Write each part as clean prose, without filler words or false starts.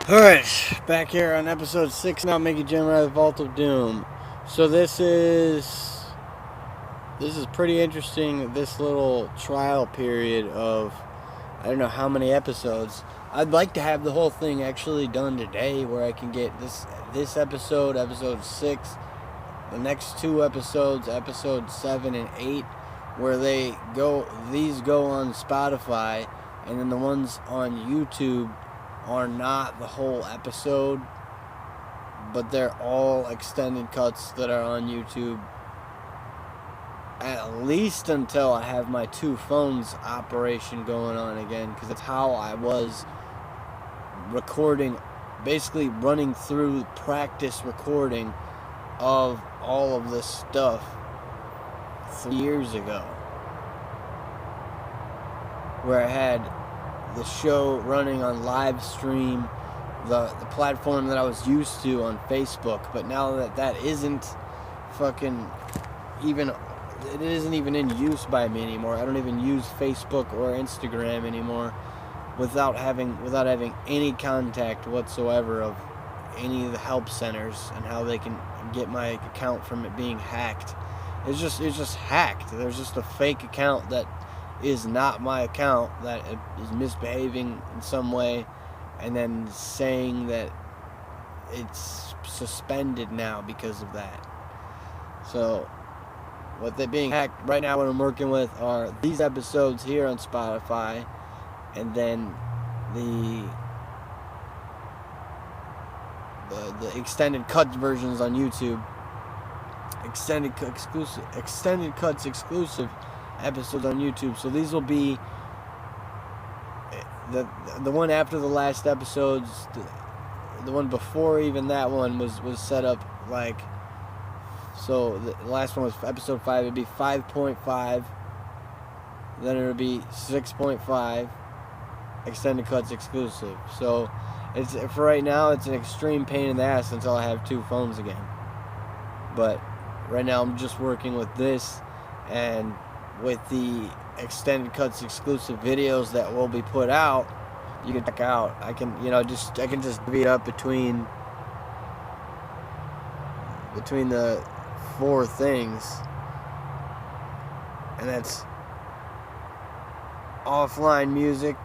Alright, back here on episode 6 now, Mickey Gemini, the Vault of Doom. So this is pretty interesting, this little trial period of, I don't know how many episodes. I'd like to have the whole thing actually done today, where I can get this episode, episode 6, the next two episodes, episode 7 and 8, where these go on Spotify, and then the ones on YouTube are not the whole episode, but they're all extended cuts that are on YouTube, at least until I have my two phones operation going on again, because that's how I was recording, basically running through practice recording of all of this stuff 3 years ago, where I had the show running on live stream, the platform that I was used to on Facebook. But now that isn't fucking even, it isn't even in use by me anymore. I don't even use Facebook or Instagram anymore without having any contact whatsoever of any of the help centers and how they can get my account from it being hacked. It's just hacked. There's just a fake account that is not my account, that is misbehaving in some way, and then saying that it's suspended now because of that. So what they're being hacked right now, what I'm working with are these episodes here on Spotify, and then the extended cut versions on YouTube, extended cuts exclusive episodes on YouTube. So these will be the one after the last episodes, the one before even that one was set up like, so the last one was episode 5, it'd be 5.5, then it would be 6.5 extended cuts exclusive. So it's, for right now, it's an extreme pain in the ass until I have two phones again. But right now I'm just working with this, and with the extended cuts exclusive videos that will be put out, you can check out. I can just divvy it up between the 4 things, and that's offline music,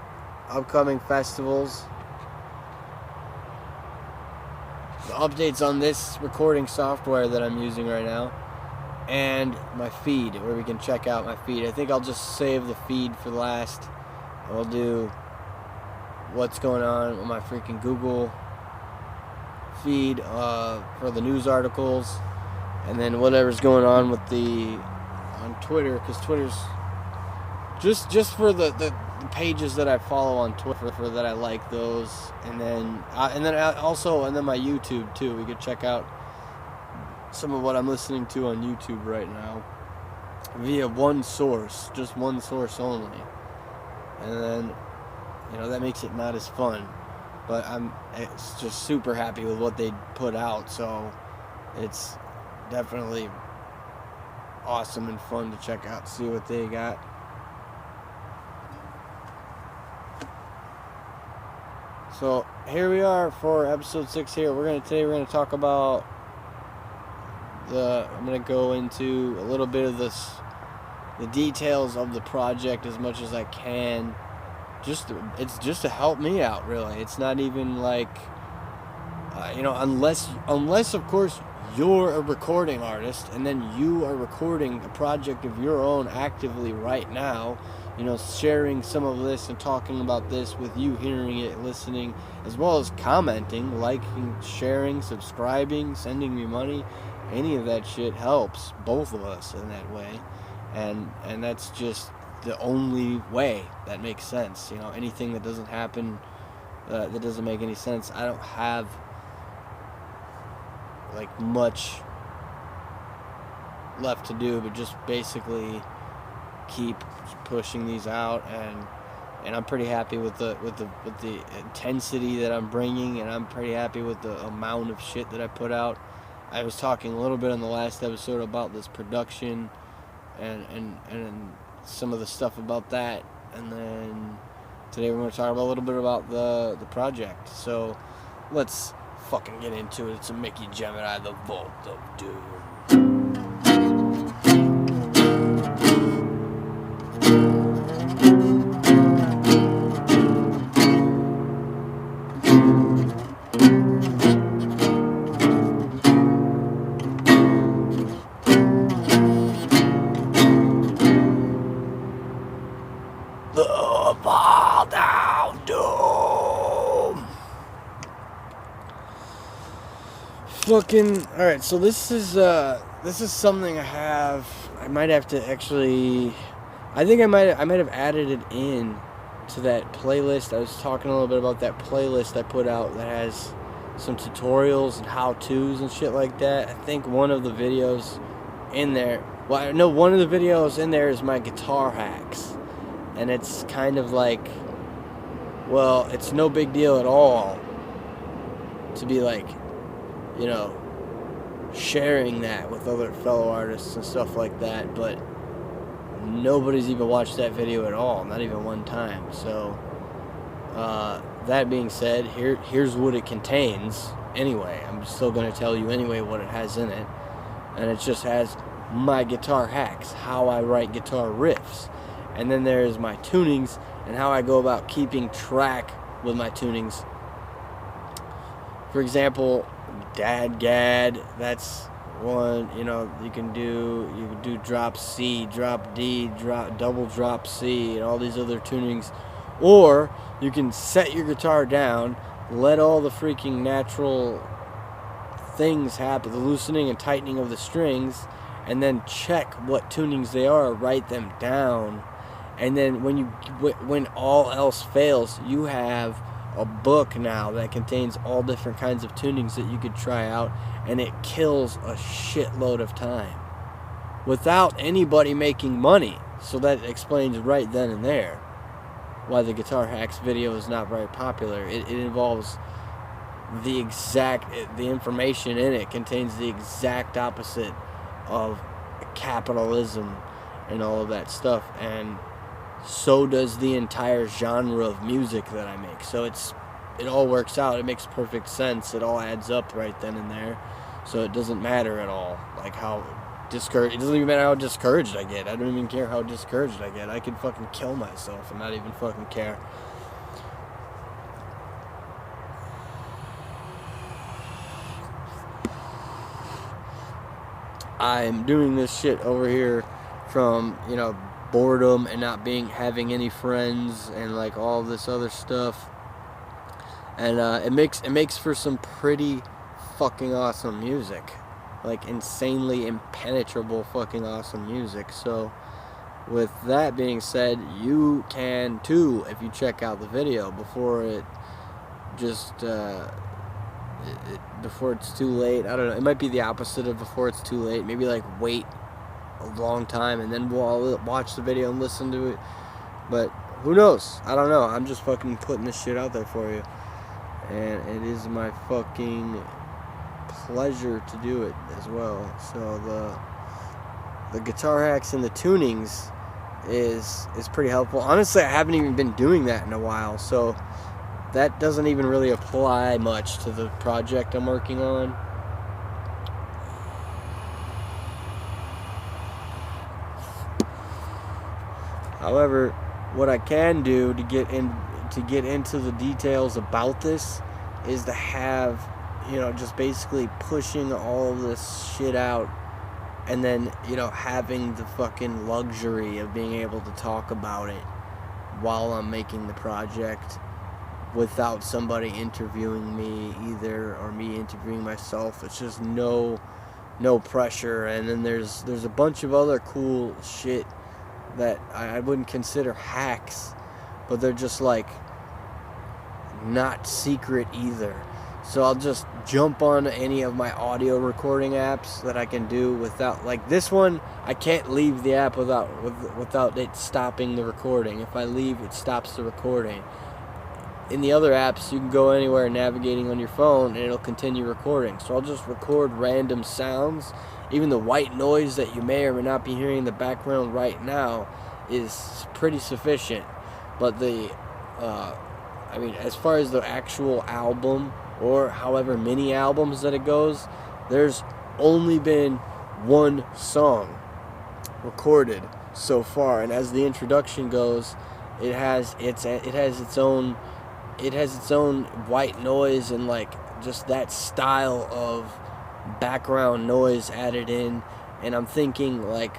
upcoming festivals, the updates on this recording software that I'm using right now, and my feed, where we can check out my feed. I think I'll just save the feed for last. I'll do what's going on with my freaking Google feed for the news articles, and then whatever's going on with on Twitter, because Twitter's just for the pages that I follow on Twitter, for that I like those, and then my YouTube too. We could check out some of what I'm listening to on YouTube right now via one source, just one source only, and then that makes it not as fun. But it's just super happy with what they put out, so it's definitely awesome and fun to check out, see what they got. So here we are for episode 6 here. Today we're gonna talk about I'm going to go into a little bit of the details of the project as much as I can. It's just to help me out, really. It's not even like, unless of course you're a recording artist and then you are recording a project of your own actively right now, sharing some of this and talking about this with you, hearing it, listening, as well as commenting, liking, sharing, subscribing, sending me money. Any of that shit helps both of us in that way, and that's just the only way that makes sense. Anything that doesn't happen, that doesn't make any sense. I don't have like much left to do, but just basically keep pushing these out, and I'm pretty happy with the intensity that I'm bringing, and I'm pretty happy with the amount of shit that I put out. I was talking a little bit on the last episode about this production and some of the stuff about that, and then today we're going to talk about a little bit about the project. So let's fucking get into it. It's a Mickey Gemini, the Vault of Doom. The Vault of Doom. Fucking alright, so this is something I might have to actually, I think I might have added it in to that playlist. I was talking a little bit about that playlist I put out that has some tutorials and how-tos and shit like that. I think one of the videos in there, well, no, one of the videos in there is my guitar hacks. And it's kind of like, well, it's no big deal at all to be like, you know, sharing that with other fellow artists and stuff like that, but nobody's even watched that video at all, not even one time. So that being said, here's what it contains anyway. I'm still going to tell you anyway what it has in it, and it just has my guitar hacks, how I write guitar riffs, and then there's my tunings and how I go about keeping track with my tunings. For example, Dad Gad, that's one, you know, you can do drop C, drop D, double drop C, and all these other tunings. Or you can set your guitar down, let all the freaking natural things happen, the loosening and tightening of the strings, and then check what tunings they are, write them down. And then when all else fails, you have a book now that contains all different kinds of tunings that you could try out, and it kills a shitload of time without anybody making money. So that explains right then and there why the Guitar Hacks video is not very popular. It involves the information in it contains the exact opposite of capitalism and all of that stuff, and so does the entire genre of music that I make. So it all works out. It makes perfect sense. It all adds up right then and there. So it doesn't matter at all, like how discouraged. It doesn't even matter how discouraged I get. I don't even care how discouraged I get. I could fucking kill myself and not even fucking care. I'm doing this shit over here from, you know, boredom and not having any friends and like all this other stuff, and it makes for some pretty fucking awesome music, like insanely impenetrable fucking awesome music. So with that being said, you can too if you check out the video before it just before it's too late. I don't know, it might be the opposite of before it's too late. Maybe like wait a long time and then we'll watch the video and listen to it, but who knows? I don't know. I'm just fucking putting this shit out there for you, and it is my fucking pleasure to do it as well. So the guitar hacks and the tunings is pretty helpful. Honestly, I haven't even been doing that in a while, so that doesn't even really apply much to the project I'm working on. However, what I can do to get into the details about this is to have, you know, just basically pushing all this shit out, and then, you know, having the fucking luxury of being able to talk about it while I'm making the project without somebody interviewing me either, or me interviewing myself. It's just no pressure. And then there's a bunch of other cool shit that I wouldn't consider hacks, but they're just like not secret either. So I'll just jump on any of my audio recording apps that I can do without, like this one, I can't leave the app without it stopping the recording. If I leave, it stops the recording. In the other apps, you can go anywhere navigating on your phone and it'll continue recording. So I'll just record random sounds. Even the white noise that you may or may not be hearing in the background right now is pretty sufficient. But I mean, as far as the actual album, or however many albums that it goes, there's only been one song recorded so far, and as the introduction goes, it has its own white noise and like just that style of background noise added in. And I'm thinking, like,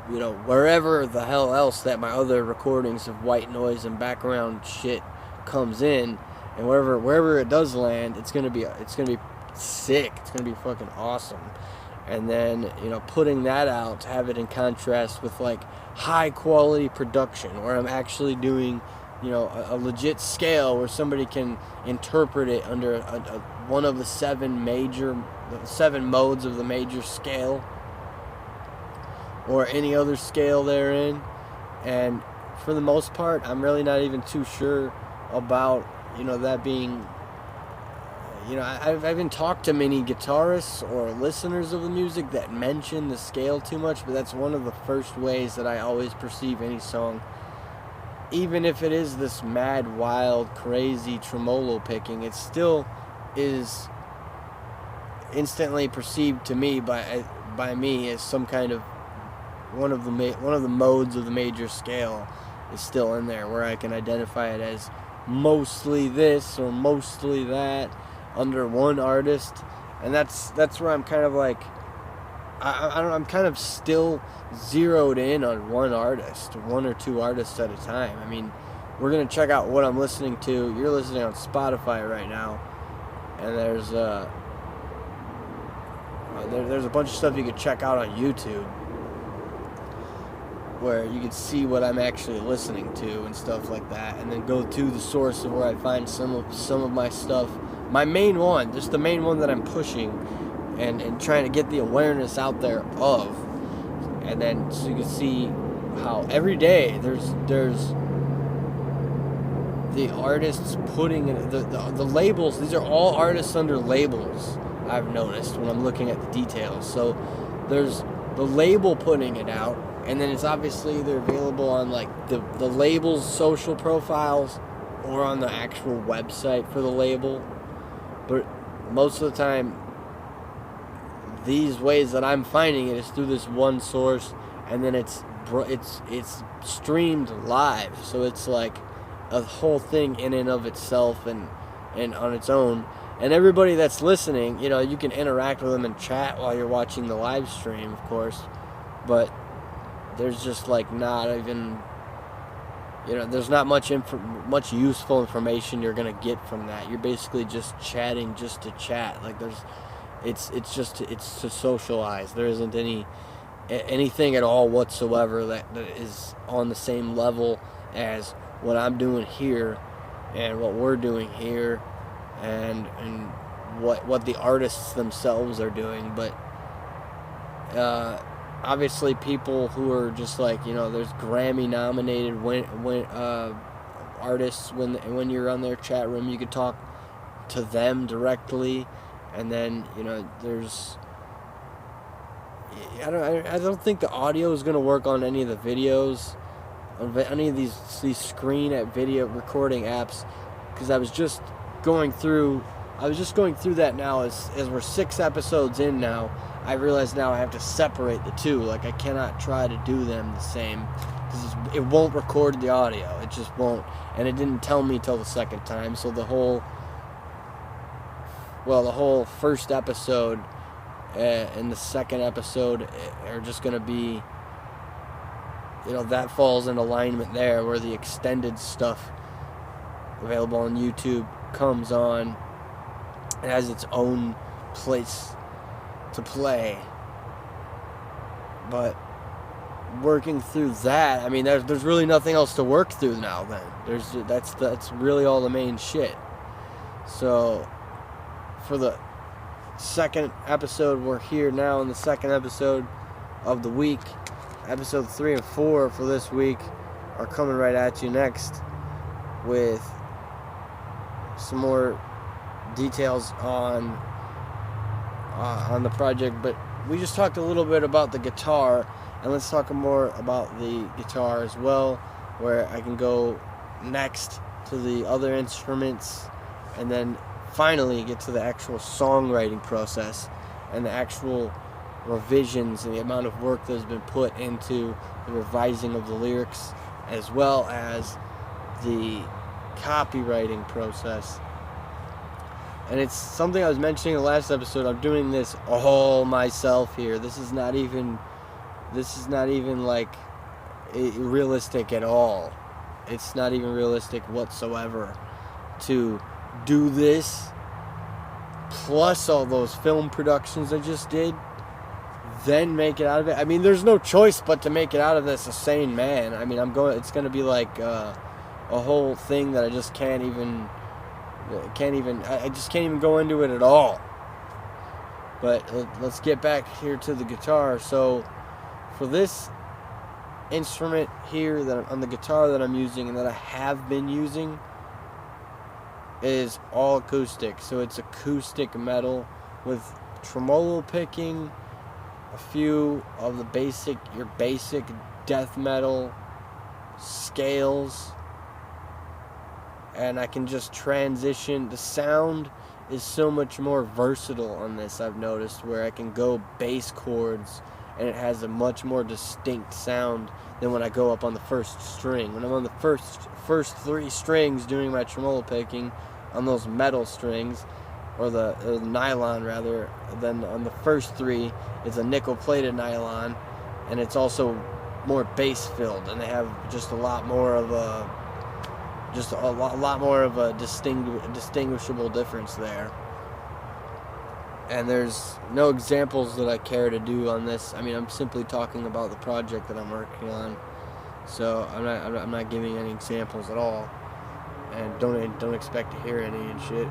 you know, wherever the hell else that my other recordings of white noise and background shit comes in, and wherever it does land, it's gonna be sick. It's gonna be fucking awesome. And then, you know, putting that out to have it in contrast with like high quality production, where I'm actually doing, you know, a legit scale where somebody can interpret it under one of the seven modes of the major scale, or any other scale therein. And for the most part, I'm really not even too sure about, you know, that being, you know, I haven't talked to many guitarists or listeners of the music that mention the scale too much, but that's one of the first ways that I always perceive any song. Even if it is this mad, wild, crazy tremolo picking, it still is instantly perceived to me by me as some kind of one of the modes of the major scale is still in there, where I can identify it as mostly this or mostly that under one artist. And that's where I'm kind of like, I'm kind of still zeroed in on one artist, one or two artists at a time. I mean, we're gonna check out what I'm listening to. You're listening on Spotify right now, and there's a bunch of stuff you could check out on YouTube, where you can see what I'm actually listening to and stuff like that, and then go to the source of where I find some of my stuff. My main one, just the main one that I'm pushing and trying to get the awareness out there of. And then so you can see how every day there's the artists putting in the labels. These are all artists under labels, I've noticed when I'm looking at the details. So there's the label putting it out, and then it's obviously either available on like the label's social profiles or on the actual website for the label. But most of the time, these ways that I'm finding it is through this one source, and then it's streamed live. So it's like a whole thing in and of itself and on its own. And everybody that's listening, you know, you can interact with them and chat while you're watching the live stream, of course. But there's just like not even, you know, there's not much useful information you're gonna get from that. You're basically just chatting just to chat. Like it's to socialize. There isn't anything at all whatsoever that is on the same level as what I'm doing here and what we're doing here and what the artists themselves are doing. But obviously people who are just like, you know, there's Grammy nominated artists, when you're on their chat room, you could talk to them directly. And then, you know, there's, I don't think the audio is going to work on any of the videos, on any of these screen at video recording apps, because I was just going through that now. As we're 6 episodes in now, I realize now I have to separate the two. Like, I cannot try to do them the same, because it won't record the audio. It just won't. And it didn't tell me till the second time. So the whole first episode and the second episode are just going to be, you know, that falls in alignment there, where the extended stuff available on YouTube comes on. It has its own place to play. But working through that, I mean, there's really nothing else to work through now then. That's really all the main shit. So for the second episode, we're here now in the second episode of the week. Episode 3 and 4 for this week are coming right at you next with some more details on the project. But we just talked a little bit about the guitar, and let's talk more about the guitar as well, where I can go next to the other instruments, and then finally get to the actual songwriting process and the actual revisions and the amount of work that has been put into the revising of the lyrics, as well as the copywriting process. And it's something I was mentioning in the last episode. I'm doing this all myself here. This is not even like realistic at all. It's not even realistic whatsoever to do this plus all those film productions I just did, then make it out of it. I mean, there's no choice but to make it out of this a sane man. I mean, it's going to be like a whole thing that I just can't even go into it at all. But let's get back here to the guitar. So for this instrument here on the guitar that I'm using and that I have been using is all acoustic. So it's acoustic metal with tremolo picking, a few of your basic death metal scales, and I can just transition. The sound is so much more versatile on this, I've noticed, where I can go bass chords and it has a much more distinct sound than when I go up on the first string. When I'm on the first three strings doing my tremolo picking on those metal strings, or the nylon rather, then on the first three it's a nickel-plated nylon, and it's also more bass-filled, and they have just a lot more of a distinguishable difference there. And there's no examples that I care to do on this. I mean, I'm simply talking about the project that I'm working on, so I'm not giving any examples at all, and don't expect to hear any and shit.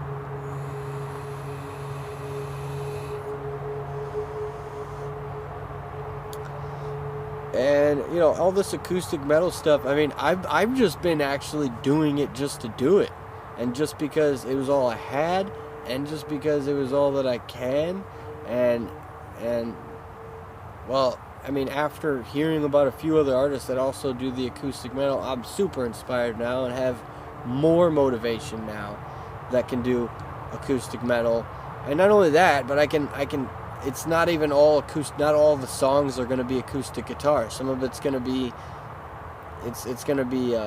And all this acoustic metal stuff, I mean, I've just been actually doing it just to do it, and just because it was all I had, and just because it was all that I can, and well, I mean, after hearing about a few other artists that also do the acoustic metal, I'm super inspired now and have more motivation now that can do acoustic metal. And not only that, but I can it's not even all acoustic. Not all the songs are going to be acoustic guitar. Some of it's going to be it's going to be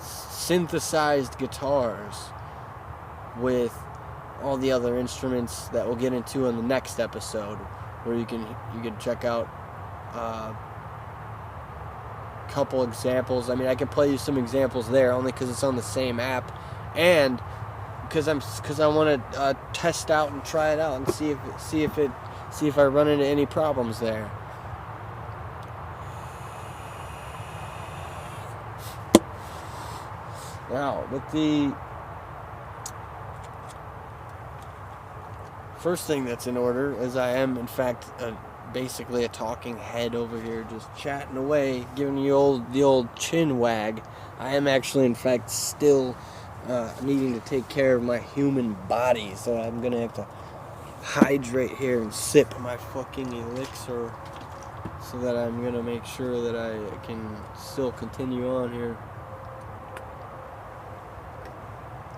synthesized guitars with all the other instruments that we'll get into in the next episode, where you can check out a couple examples. I mean, I can play you some examples there only because it's on the same app, and because I want to test out and try it out and see if I run into any problems there. Now, with the first thing that's in order, as I am in fact basically a talking head over here, just chatting away, giving you the old chin wag. I am actually in fact still needing to take care of my human body, so I'm gonna have to hydrate here and sip my fucking elixir, so that I'm gonna make sure that I can still continue on here.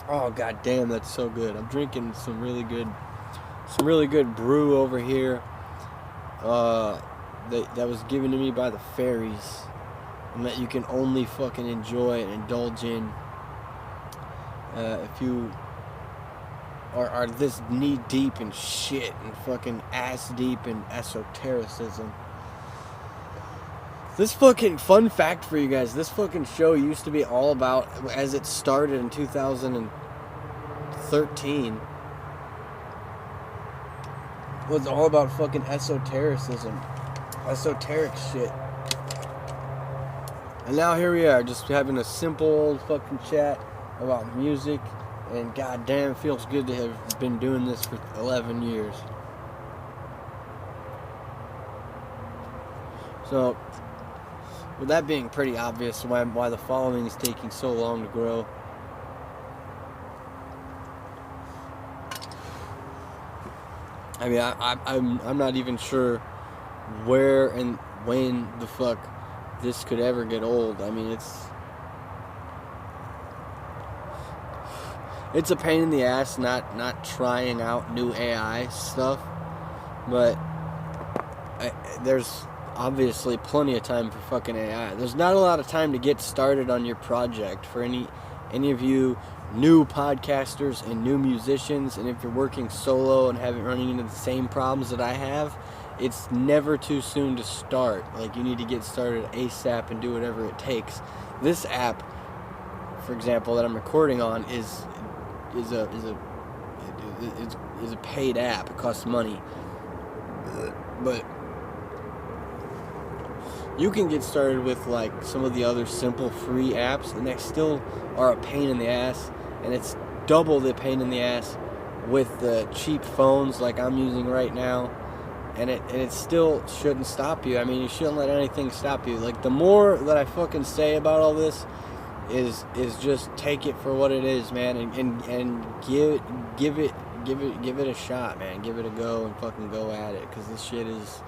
Oh god damn, that's so good. I'm drinking some really good brew over here that was given to me by the fairies, and that you can only fucking enjoy and indulge in if you are this knee deep in shit and fucking ass deep in esotericism. This fucking fun fact for you guys, this fucking show used to be all about, as it started in 2013, was all about fucking esotericism, esoteric shit. And now here we are, just having a simple old fucking chat about music, and goddamn, it feels good to have been doing this for 11 years. So, with that being pretty obvious, why the following is taking so long to grow. I mean, I'm not even sure where and when the fuck this could ever get old. I mean, it's a pain in the ass not trying out new AI stuff, but there's obviously plenty of time for fucking AI. There's not a lot of time to get started on your project for any of you new podcasters and new musicians, and if you're working solo and haven't running into the same problems that I have, it's never too soon to start. Like, you need to get started ASAP and do whatever it takes. This app, for example, that I'm recording on is a paid app. It costs money, but you can get started with like some of the other simple free apps, and they still are a pain in the ass, and it's double the pain in the ass with the cheap phones like I'm using right now, and it still shouldn't stop you. I mean, you shouldn't let anything stop you. Like, the more that I fucking say about all this is just take it for what it is, man, and give it a shot, man. Give it a go and fucking go at it, because this shit is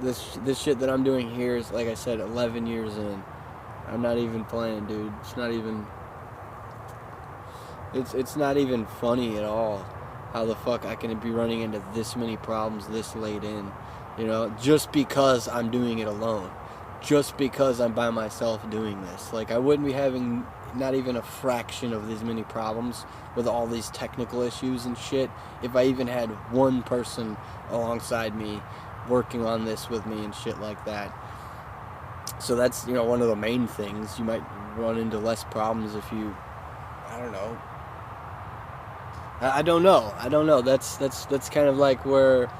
this shit that I'm doing here is, like I said, 11 years in. I'm not even playing, dude. It's not even funny at all how the fuck I can be running into this many problems this late in, you know, just because I'm doing it alone, just because I'm by myself doing this. Like, I wouldn't be having not even a fraction of these many problems with all these technical issues and shit if I even had one person alongside me working on this with me and shit like that. So that's, you know, one of the main things. You might run into less problems if you, I don't know. I don't know. That's kind of like where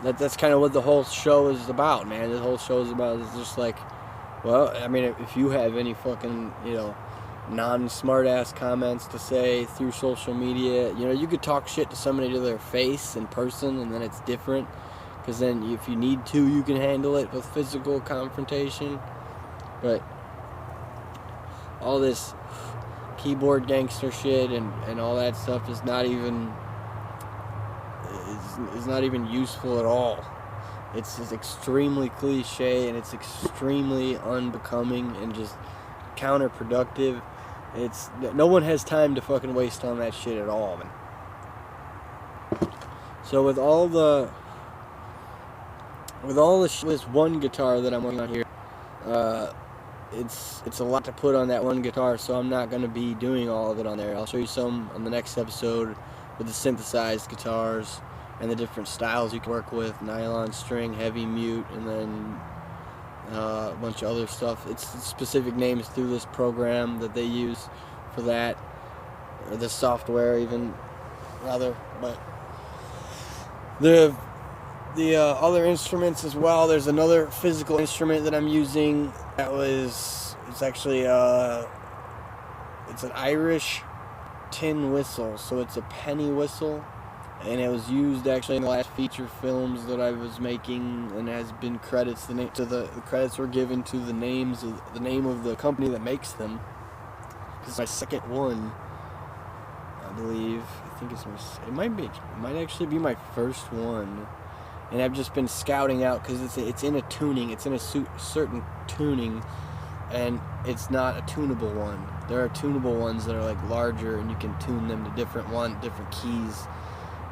that's kind of what the whole show is about, man. The whole show is about is just like, well, I mean, if you have any fucking, you know, non-smart ass comments to say through social media, you know, you could talk shit to somebody to their face in person, and then it's different. Because then if you need to, you can handle it with physical confrontation. But all this keyboard gangster shit and all that stuff is not even useful at all. It's just extremely cliche, and it's extremely unbecoming and just counterproductive. No one has time to fucking waste on that shit at all, man. So with this one guitar that I'm working on here, it's a lot to put on that one guitar, so I'm not going to be doing all of it on there. I'll show you some on the next episode with the synthesized guitars and the different styles you can work with, nylon string, heavy mute, and then a bunch of other stuff. It's specific names through this program that they use for that, or the software even, rather. But the other instruments as well. There's another physical instrument that I'm using it's actually it's an Irish tin whistle, so it's a penny whistle, and it was used actually in the last feature films that I was making, and has been credits. The credits were given to the name of the company that makes them. This is my second one, I believe. It might actually be my first one. And I've just been scouting out, because it's in a tuning, it's in a certain tuning, and it's not a tunable one. There are tunable ones that are like larger, and you can tune them to different keys.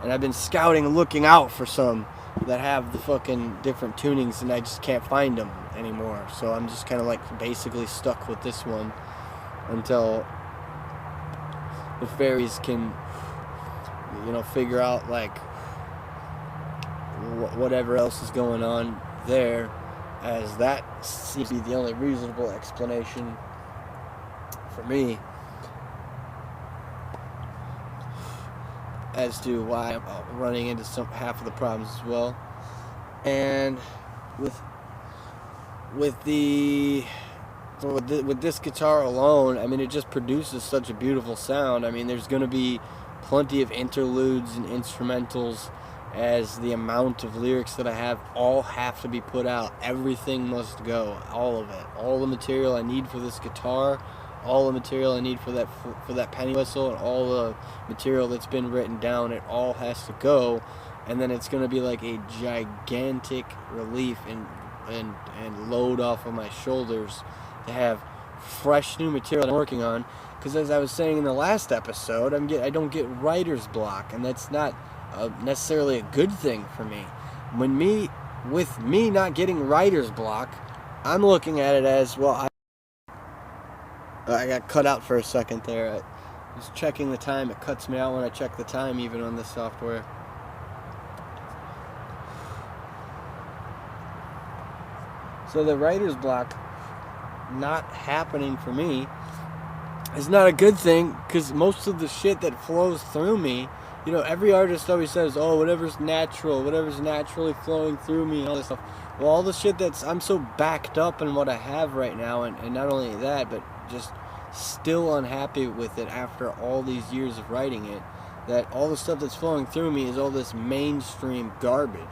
And I've been scouting and looking out for some that have the fucking different tunings, and I just can't find them anymore. So I'm just kind of like basically stuck with this one until the fairies can, you know, figure out like whatever else is going on there, as that seems to be the only reasonable explanation for me as to why I'm running into half of the problems as well. And with this guitar alone, I mean, it just produces such a beautiful sound. I mean, there's going to be plenty of interludes and instrumentals, as the amount of lyrics that I have all have to be put out. Everything must go, all of it. All the material I need for this guitar, all the material I need for that penny whistle, and all the material that's been written down, it all has to go. And then it's going to be like a gigantic relief and load off of my shoulders to have fresh new material I'm working on. Because as I was saying in the last episode, I don't get writer's block, and that's not necessarily a good thing for me. With me not getting writer's block, I'm looking at it as, well, I got cut out for a second there. I was checking the time. It cuts me out when I check the time, even on this software. So the writer's block not happening for me is not a good thing, because most of the shit that flows through me, you know, every artist always says, oh, whatever's naturally flowing through me, and all this stuff. Well, all the shit I'm so backed up in what I have right now, and not only that, but just still unhappy with it after all these years of writing it, that all the stuff that's flowing through me is all this mainstream garbage.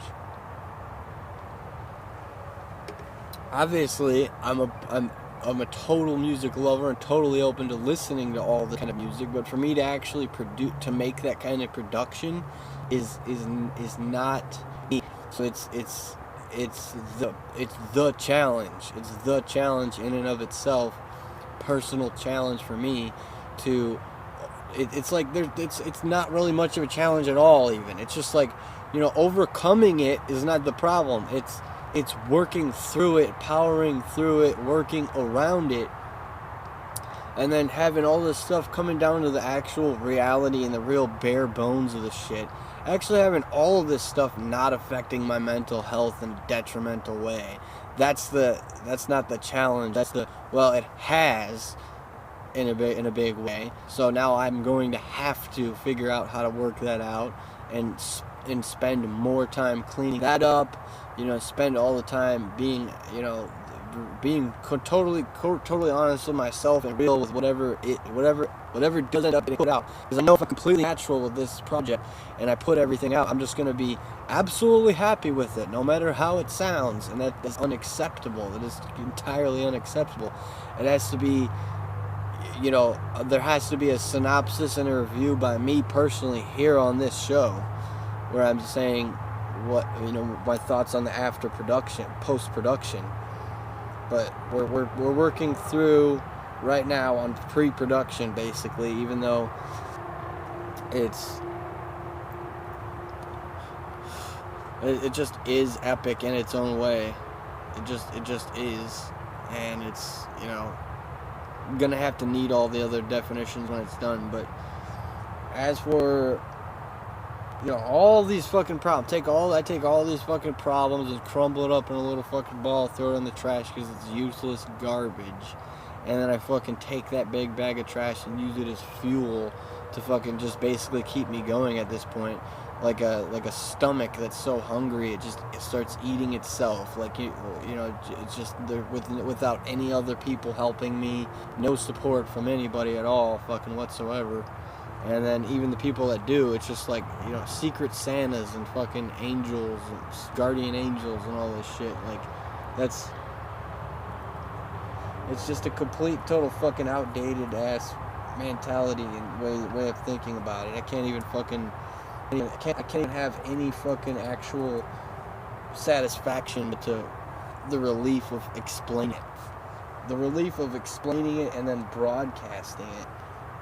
Obviously, I'm a total music lover and totally open to listening to all the kind of music, but for me to actually make that kind of production is not me. So it's the challenge. It's the challenge in and of itself, personal challenge for me to. It's like it's not really much of a challenge at all. Even it's just like, you know, overcoming it is not the problem. It's working through it, powering through it, working around it, and then having all this stuff coming down to the actual reality and the real bare bones of the shit. Actually having all of this stuff not affecting my mental health in a detrimental way. That's not the challenge. It has in a big way. So now I'm going to have to figure out how to work that out and spend more time cleaning that up. You know, spend all the time being totally honest with myself and real with whatever does end up getting put out. Because I know if I'm completely natural with this project and I put everything out, I'm just going to be absolutely happy with it, no matter how it sounds. And that is unacceptable. That is entirely unacceptable. It has to be, you know, there has to be a synopsis and a review by me personally here on this show, where I'm saying what, you know, my thoughts on the post-production. But we're working through right now on pre-production, basically, even though it just is epic in its own way. It just is, and it's, you know, I'm gonna have to need all the other definitions when it's done. But as for, you know, all these fucking problems, I take all these fucking problems and crumble it up in a little fucking ball, throw it in the trash because it's useless garbage, and then I fucking take that big bag of trash and use it as fuel to fucking just basically keep me going at this point, like a stomach that's so hungry it starts eating itself. Like you know, it's just there without any other people helping me, no support from anybody at all, fucking whatsoever. And then even the people that do, it's just like, you know, secret Santas and fucking angels and guardian angels and all this shit. Like, it's just a complete, total fucking outdated ass mentality and way of thinking about it. I can't even have any fucking actual satisfaction to the relief of explaining it. The relief of explaining it and then broadcasting it.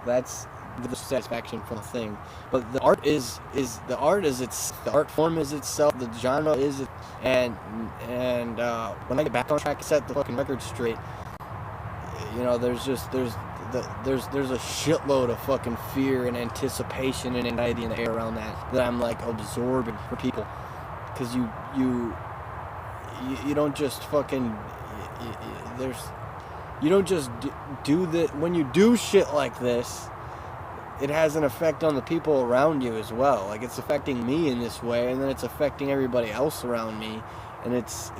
That's the satisfaction from the thing. But the art is the art form is itself, the genre is it, and when I get back on track and set the fucking record straight, you know, there's a shitload of fucking fear and anticipation and anxiety in the air around that I'm like absorbing for people, because you don't just fucking you don't just do the, when you do shit like this, it has an effect on the people around you as well. Like, it's affecting me in this way, and then it's affecting everybody else around me, and it's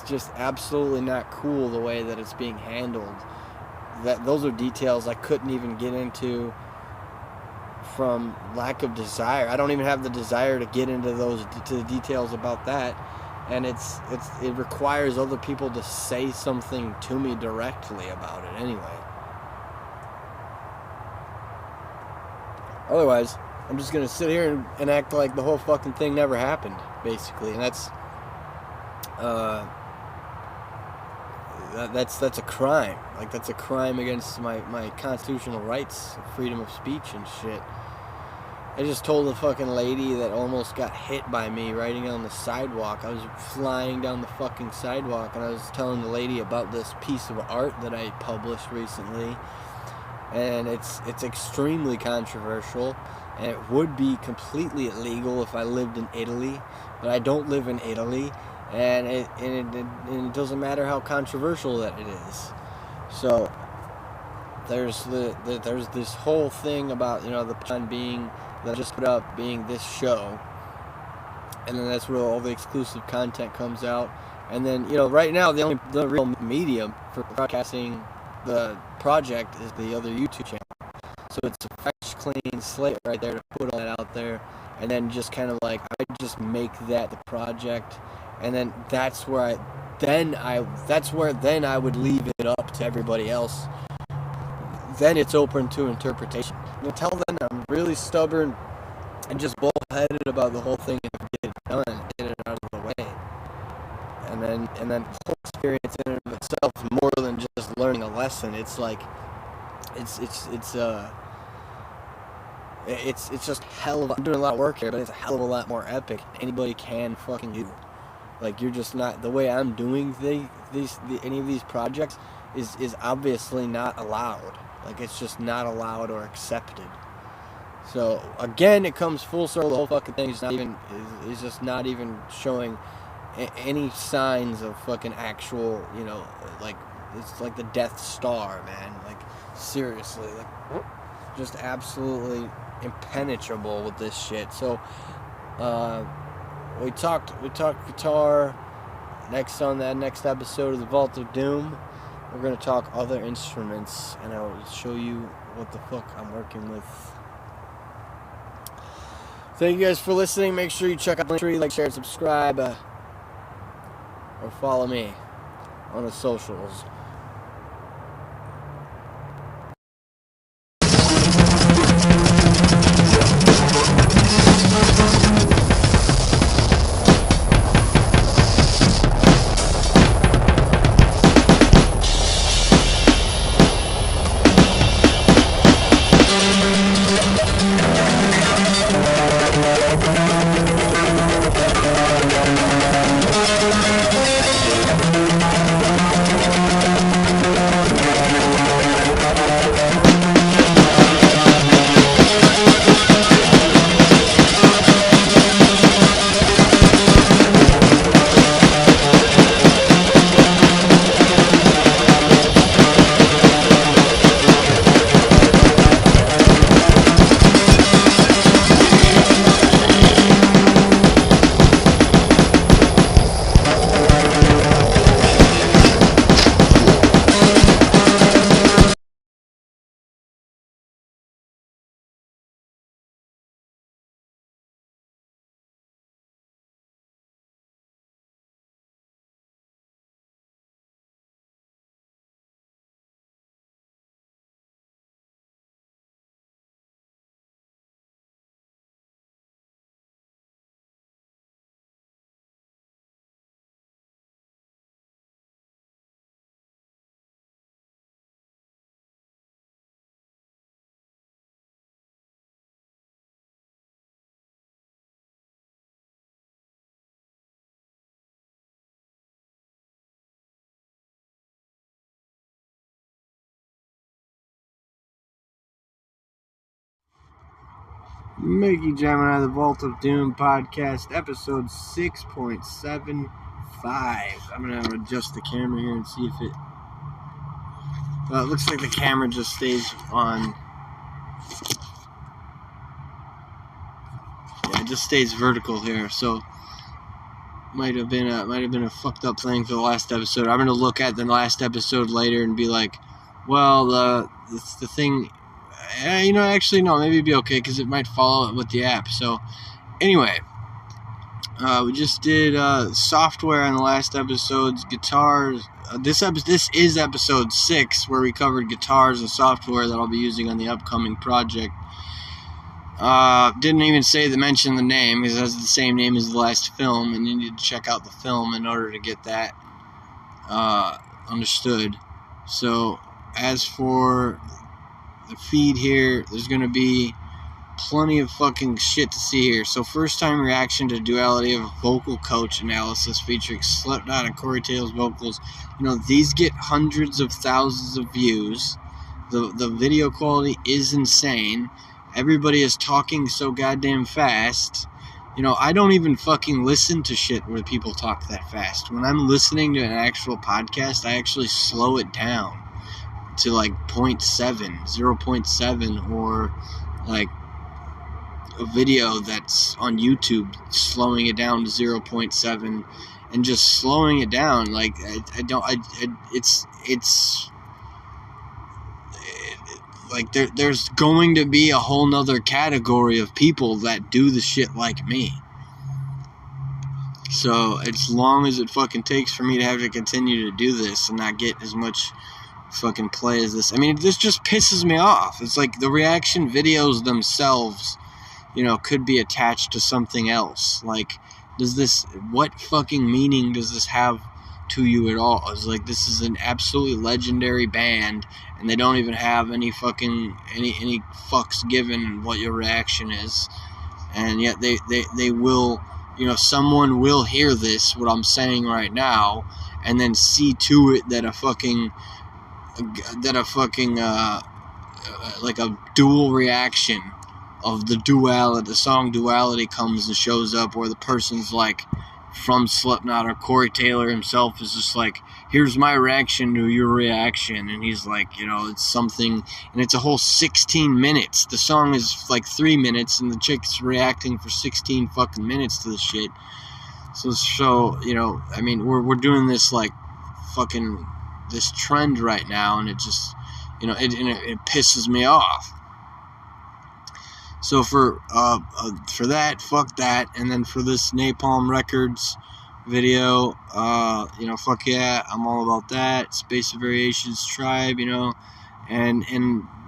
just absolutely not cool the way that it's being handled. Those are details I couldn't even get into from lack of desire. I don't even have the desire to get into the details about that, and it requires other people to say something to me directly about it anyway. Otherwise, I'm just gonna sit here and act like the whole fucking thing never happened, basically, and that's a crime. Like, that's a crime against my constitutional rights, freedom of speech and shit. I just told the fucking lady that almost got hit by me riding on the sidewalk. I was flying down the fucking sidewalk, and I was telling the lady about this piece of art that I published recently. And it's extremely controversial, and it would be completely illegal if I lived in Italy, but I don't live in Italy, and it doesn't matter how controversial that it is. So there's this whole thing about, you know, the plan being that I just put up being this show, and then that's where all the exclusive content comes out. And then, you know, right now the real medium for broadcasting the project is the other YouTube channel. So it's a fresh, clean slate right there to put all that out there, and then just kind of like, I just make that the project, and then that's where I would leave it up to everybody else. Then it's open to interpretation. Until then, I'm really stubborn and just bullheaded about the whole thing, and get it done, get it out of the way. And then the whole experience in and of itself is more than just learning a lesson. It's like, it's just I'm doing a lot of work here, but it's a hell of a lot more epic than anybody can fucking do. Like, you're just not, the way I'm doing any of these projects is obviously not allowed. Like, it's just not allowed or accepted. So again, it comes full circle. The whole fucking thing is just not even showing any signs of fucking actual, you know, like, it's like the Death Star, man. Like, seriously, like, just absolutely impenetrable with this shit. So we talked guitar. Next, on that next episode of the Vault of Doom, we're gonna talk other instruments, and I'll show you what the fuck I'm working with. Thank you guys for listening. Make sure you check out the tree, like, share, subscribe, or follow me on the socials. Mickey Gemini, the Vault of Doom podcast, episode 6.75. I'm going to adjust the camera here and see if it... Well, it looks like the camera just stays on... Yeah, it just stays vertical here, so... Might have been a fucked up thing for the last episode. I'm going to look at the last episode later and be like, well, the thing... you know, actually, no, maybe it'd be okay, because it might follow it with the app. So, anyway, we just did software on the last episodes, guitars. This is episode 6, where we covered guitars and software that I'll be using on the upcoming project. Didn't even mention the name, because it has the same name as the last film, and you need to check out the film in order to get that. understood. So as for the feed here, there's gonna be plenty of fucking shit to see here. So first time reaction to Duality of vocal coach analysis featuring Slipknot and Corey Taylor's vocals. You know, these get hundreds of thousands of views. The video quality is insane. Everybody is talking so goddamn fast. You know, I don't even fucking listen to shit where people talk that fast. When I'm listening to an actual podcast, I actually slow it down to like 0.7, or like a video that's on YouTube, slowing it down to 0.7 and just slowing it down. Like, it's like there's going to be a whole nother category of people that do the shit like me. So as long as it fucking takes for me to have to continue to do this and not get as much fucking play as this, I mean, this just pisses me off. It's like the reaction videos themselves, you know, could be attached to something else. Like, what fucking meaning does this have to you at all? It's like, this is an absolutely legendary band, and they don't even have any fucks given what your reaction is, and yet they will, you know, someone will hear this, what I'm saying right now, and then see to it that a fucking like a dual reaction of the song Duality comes and shows up, where the person's like from Slipknot, or Corey Taylor himself is just like, here's my reaction to your reaction, and he's like, you know, it's something, and it's a whole 16 minutes. The song is like 3 minutes, and the chick's reacting for 16 fucking minutes to the shit. So you know, I mean, we're doing this like fucking this trend right now, and it just, you know, it pisses me off. So for that, fuck that. And then for this Napalm Records video, you know, fuck yeah, I'm all about that. Space of Variations Tribe, you know, and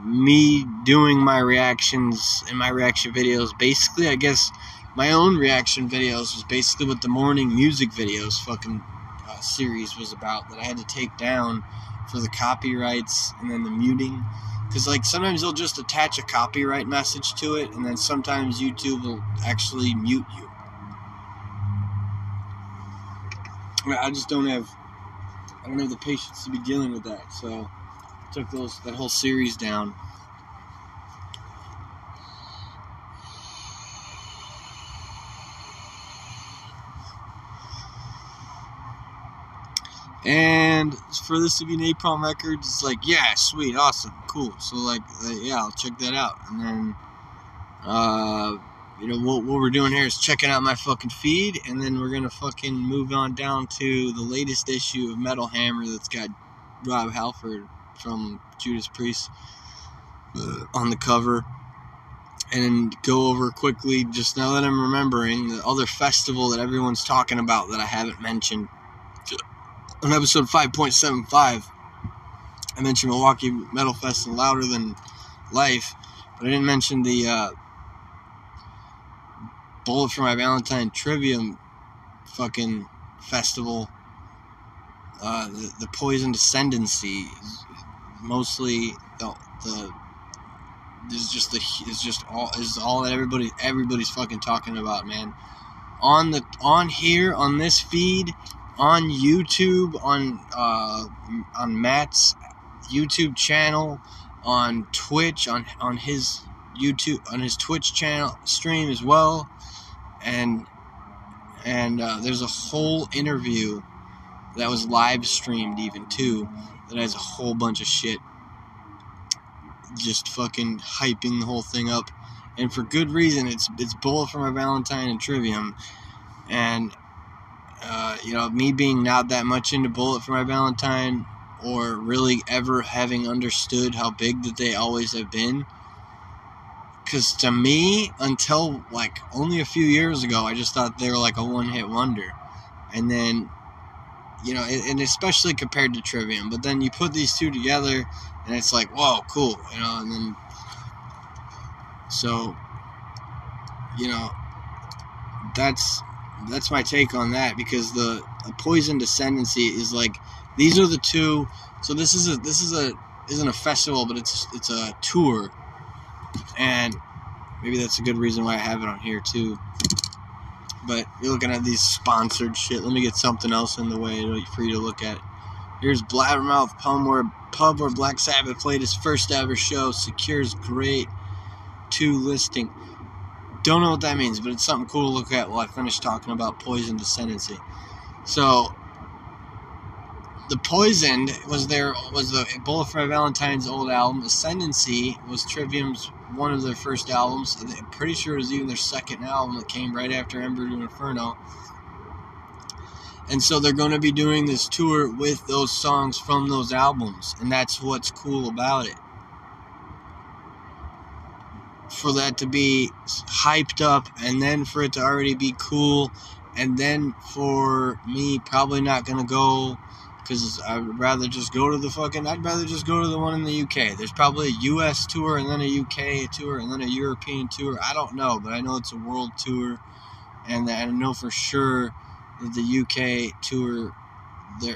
me doing my reactions and my reaction videos, basically, I guess my own reaction videos was basically what the morning music videos fucking series was about, that I had to take down for the copyrights and then the muting. Because, like, sometimes they'll just attach a copyright message to it, and then sometimes YouTube will actually mute you. I just don't have the patience to be dealing with that, so I took that whole series down. And for this to be Napalm Records, it's like, yeah, sweet, awesome, cool. So, like, yeah, I'll check that out. And then, you know, what we're doing here is checking out my fucking feed, and then we're gonna fucking move on down to the latest issue of Metal Hammer that's got Rob Halford from Judas Priest on the cover. And go over quickly, just now that I'm remembering, the other festival that everyone's talking about that I haven't mentioned. On episode 5.75, I mentioned Milwaukee Metal Fest and Louder Than Life, but I didn't mention the Bullet for My Valentine Trivium fucking festival. The Poisoned Ascendancy, mostly is all that everybody's fucking talking about, man. On this feed, on YouTube, on Matt's YouTube channel, on Twitch, on his YouTube, on his Twitch channel stream as well, and there's a whole interview that was live streamed even too, that has a whole bunch of shit, just fucking hyping the whole thing up, and for good reason. It's Bullet for My Valentine and Trivium, and you know, me being not that much into Bullet for My Valentine, or really ever having understood how big that they always have been, because to me, until like only a few years ago, I just thought they were like a one-hit wonder, and then, you know, and especially compared to Trivium, but then you put these two together, and it's like, whoa, cool, you know, and then, so, you know, that's my take on that, because the Poisoned Ascendancy is like, these are the two. So this isn't a festival, but it's a tour, and maybe that's a good reason why I have it on here too. But you're looking at these sponsored shit. Let me get something else in the way for you to look at. Here's Blabbermouth Pub where Black Sabbath played his first ever show. Secures grade 2 listing. Don't know what that means, but it's something cool to look at while I finish talking about Poisoned Ascendancy. So, the Poisoned was the Bullet for My Valentine's old album. Ascendancy was Trivium's one of their first albums. I'm pretty sure it was even their second album that came right after Ember to Inferno. And so they're going to be doing this tour with those songs from those albums, and that's what's cool about it. For that to be hyped up, and then for it to already be cool, and then for me probably not going to go, because I'd rather just go to the one in the UK. There's probably a US tour, and then a UK tour, and then a European tour. I don't know, but I know it's a world tour, and I know for sure that the UK tour, the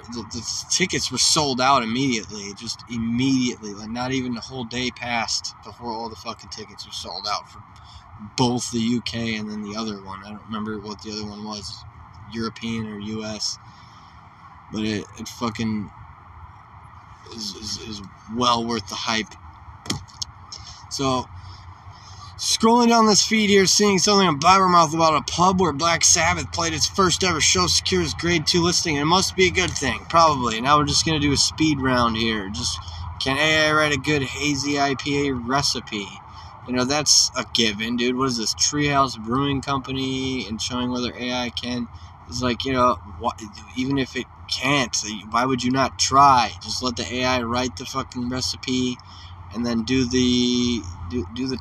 tickets were sold out immediately, just immediately. Like, not even a whole day passed before all the fucking tickets were sold out for both the UK and then the other one. I don't remember what the other one was, European or US, but it fucking is well worth the hype. So, scrolling down this feed here, seeing something on Blabbermouth about a pub where Black Sabbath played its first ever show, secures grade 2 listing. It must be a good thing, probably. Now we're just going to do a speed round here. Just, can AI write a good hazy IPA recipe? You know, that's a given, dude. What is this, Treehouse Brewing Company, and showing whether AI can? It's like, you know, even if it can't, why would you not try? Just let the AI write the fucking recipe, and then do the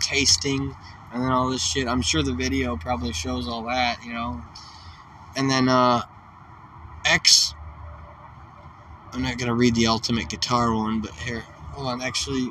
tasting, and then all this shit. I'm sure the video probably shows all that, you know. And then X, I'm not gonna read the ultimate guitar one, but here, hold on, actually.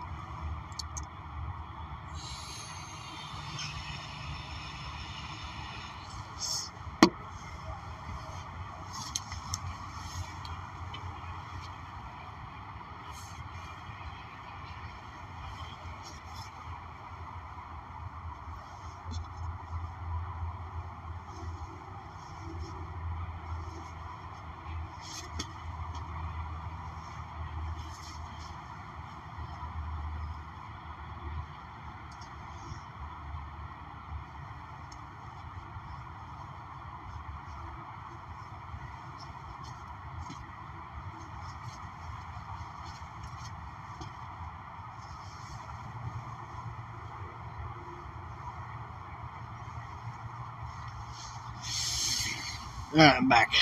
Alright, I'm back.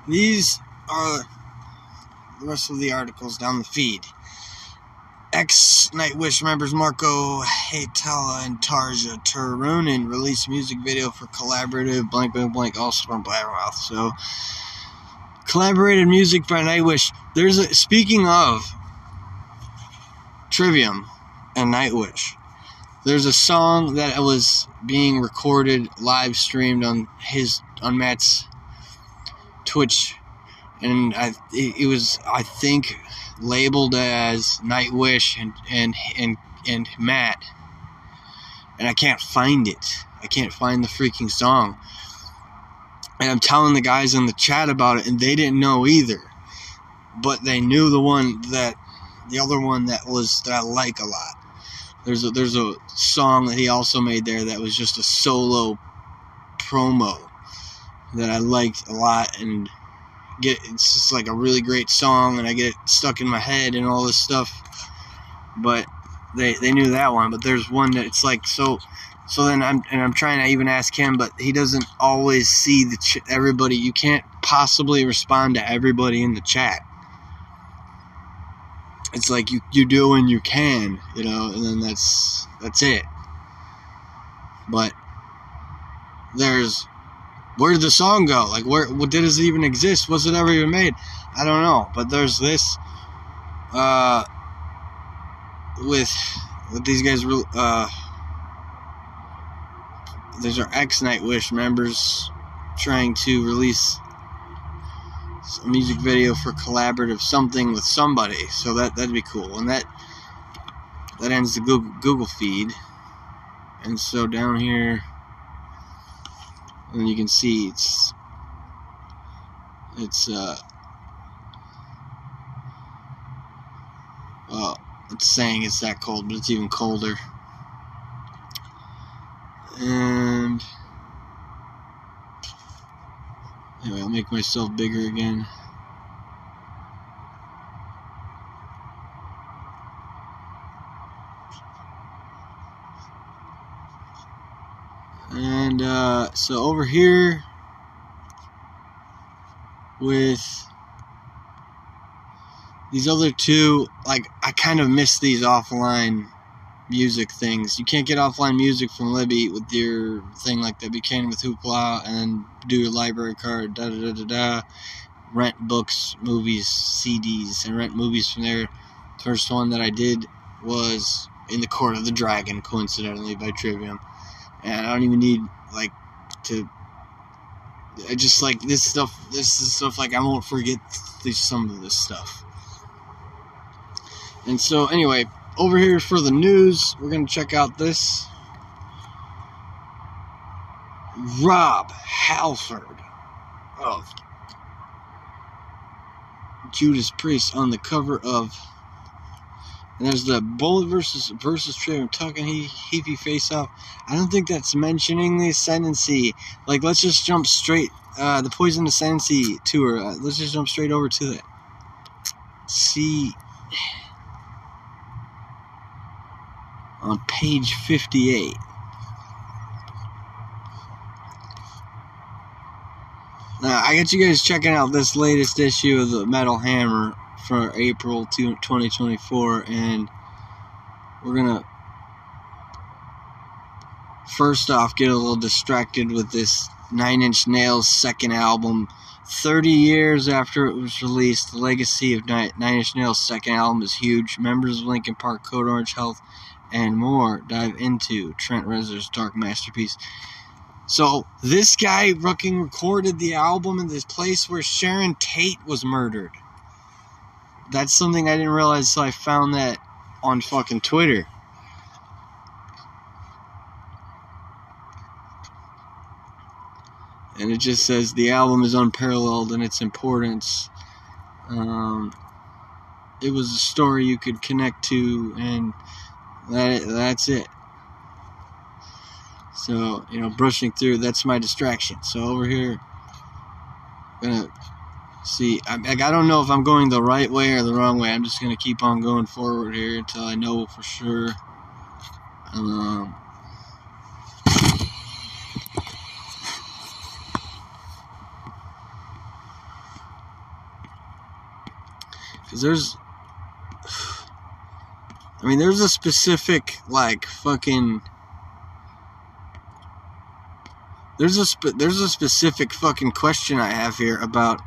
These are the rest of the articles down the feed. Ex-Nightwish members Marco Haitala and Tarja Turunen released music video for collaborative blank blank blank, also from Blabbermouth. So, collaborated music by Nightwish. Speaking of Trivium and Nightwish, there's a song that was being recorded, live streamed on Matt's Twitch, and it was, I think, labeled as Nightwish and Matt, and I can't find it. I can't find the freaking song, and I'm telling the guys in the chat about it, and they didn't know either, but they knew the other one that I like a lot. There's a song that he also made there that was just a solo promo that I liked a lot, and it's just like a really great song, and I get it stuck in my head and all this stuff. But they knew that one. But there's one that it's like so then I'm trying to even ask him, but he doesn't always see everybody. You can't possibly respond to everybody in the chat. It's like you do when you can, you know, and then that's it. But where did the song go? Like, what did it even exist? Was it ever even made? I don't know. But there's this with these guys. These are ex-Nightwish members trying to release a music video for collaborative something with somebody. So that'd be cool. And that ends the Google feed. And so down here, and you can see it's well, it's saying it's that cold, but it's even colder. And anyway, I'll make myself bigger again. And so over here with these other two, like, I kind of miss these offline music things. You can't get offline music from Libby with your thing like that. You can with Hoopla, and then do your library card, rent books, movies, CDs, and rent movies from there. First one that I did was In the Court of the Dragon, coincidentally, by Trivium. And I don't even need, like, I just like this stuff. This is stuff like I won't forget some of this stuff. And so anyway, over here for the news, we're going to check out this. Rob Halford of Judas Priest on the cover of, and there's the Bullet versus Trivium talking heapy face off. I don't think that's mentioning the Ascendancy. Like, let's just jump straight, the Poison Ascendancy Tour. Let's just jump straight over to that. See, on page 58. Now, I got you guys checking out this latest issue of the Metal Hammer for April 2024, and we're gonna first off get a little distracted with this Nine Inch Nails second album. 30 years after it was released, the legacy of Nine Inch Nails' second album is huge. Members of Linkin Park, Code Orange, Health, and more dive into Trent Reznor's dark masterpiece. So this guy fucking recorded the album in this place where Sharon Tate was murdered. That's something I didn't realize until I found that on fucking Twitter. And it just says the album is unparalleled in its importance. It was a story you could connect to, and that's it. So, you know, brushing through, that's my distraction. So over here, I'm gonna see, I don't know if I'm going the right way or the wrong way. I'm just gonna keep on going forward here until I know for sure. Because there's a specific, like, fucking, there's a specific fucking question I have here about,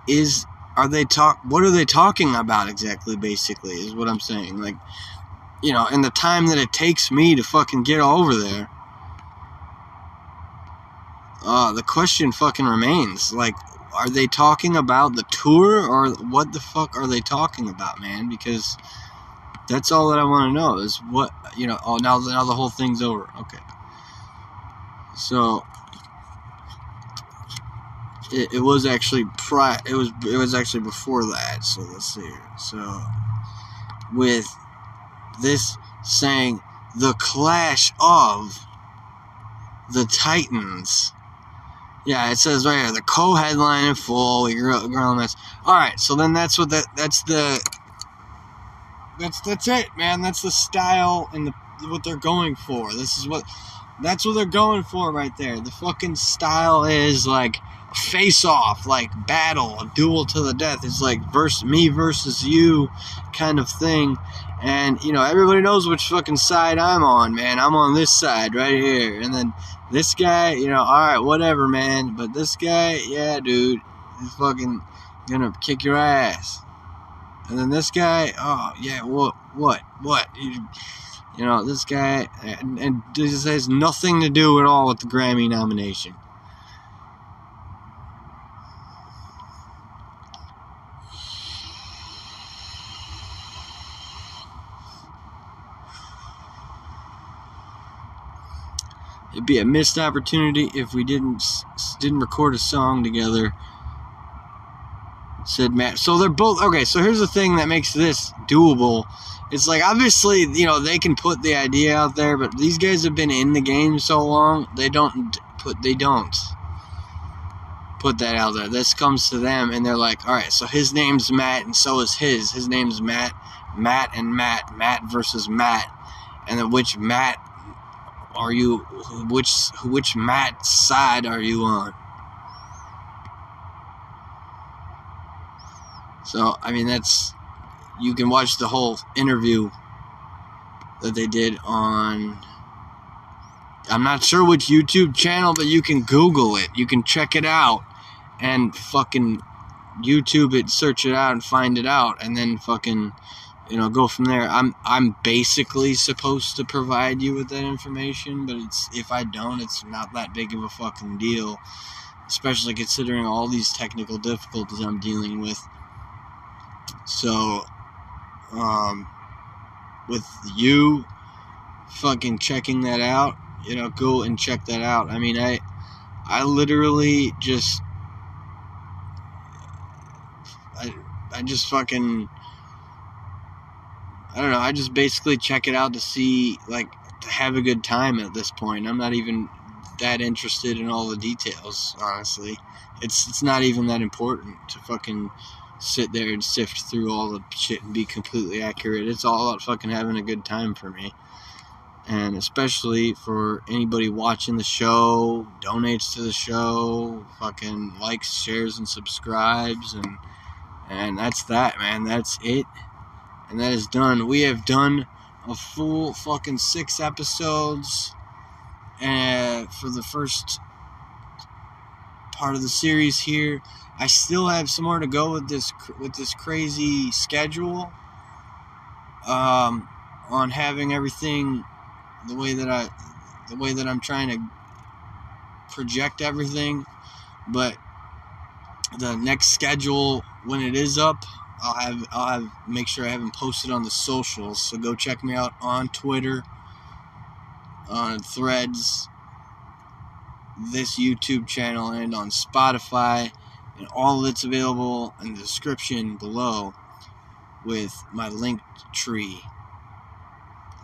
what are they talking about exactly, basically, is what I'm saying. Like, you know, in the time that it takes me to fucking get over there, the question fucking remains, like, are they talking about the tour, or what the fuck are they talking about, man? Because that's all that I want to know is what, you know. Oh, now the whole thing's over. Okay. So it was actually it was actually before that. So let's see here. So with this saying the Clash of the Titans. Yeah, it says right here, the co-headline in full. Alright, so then that's it, man. That's the style and what they're going for. That's what they're going for right there. The fucking style is like face off, like battle, a duel to the death. It's like me versus you kind of thing. And, you know, everybody knows which fucking side I'm on, man. I'm on this side right here. And then this guy, you know, alright, whatever, man. But this guy, yeah, dude, he's fucking gonna kick your ass. And then this guy, oh, yeah, what? You know, this guy, and this has nothing to do at all with the Grammy nomination. It'd be a missed opportunity if we didn't record a song together, said Matt. So they're both okay. So here's the thing that makes this doable. It's like, obviously, you know, they can put the idea out there, but these guys have been in the game so long, they don't put that out there. This comes to them, and they're like, all right, so his name's Matt, and so is his. His name's Matt. Matt versus Matt, and then which Matt are you? Which Matt side are you on? So, I mean, you can watch the whole interview that they did on, I'm not sure which YouTube channel, but you can Google it. You can check it out and fucking YouTube it, search it out and find it out, and then fucking, you know, go from there. I'm basically supposed to provide you with that information, but if I don't, it's not that big of a fucking deal, especially considering all these technical difficulties I'm dealing with. So, with you fucking checking that out, you know, go and check that out. I mean, I literally just, I just fucking, I don't know, I just basically check it out to see, like, to have a good time at this point. I'm not even that interested in all the details, honestly. It's not even that important to fucking sit there and sift through all the shit and be completely accurate. It's all about fucking having a good time for me. And especially for anybody watching the show, donates to the show, fucking likes, shares, and subscribes, and that's that, man. That's it. And that is done. We have done a full fucking 6 episodes for the first part of the series here. I still have some more to go with this crazy schedule, on having everything the way that I'm trying to project everything. But the next schedule, when it is up, I'll make sure I have them posted on the socials. So go check me out on Twitter, on Threads, this YouTube channel, and on Spotify, and all of it's available in the description below with my Linktree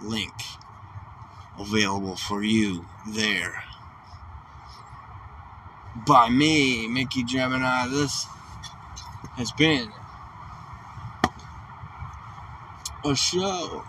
link available for you there. By me, Mickey Gemini, this has been a show.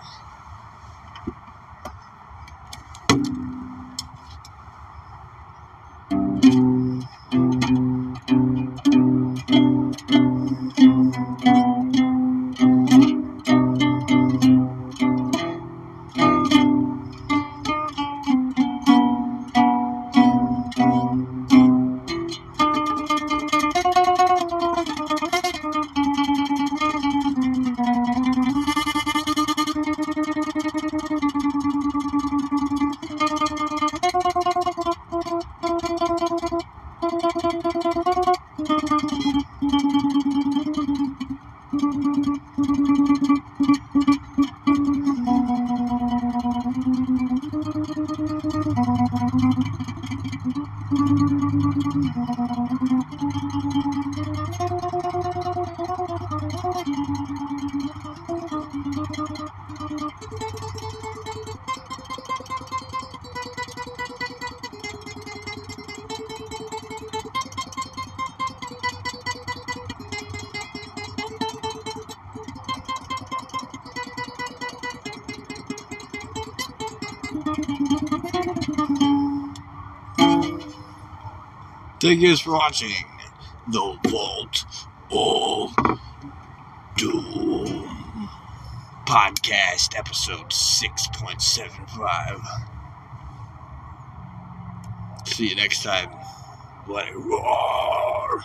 Thank you for watching The Vault of Doom Podcast, episode 6.75. See you next time. Let it roar.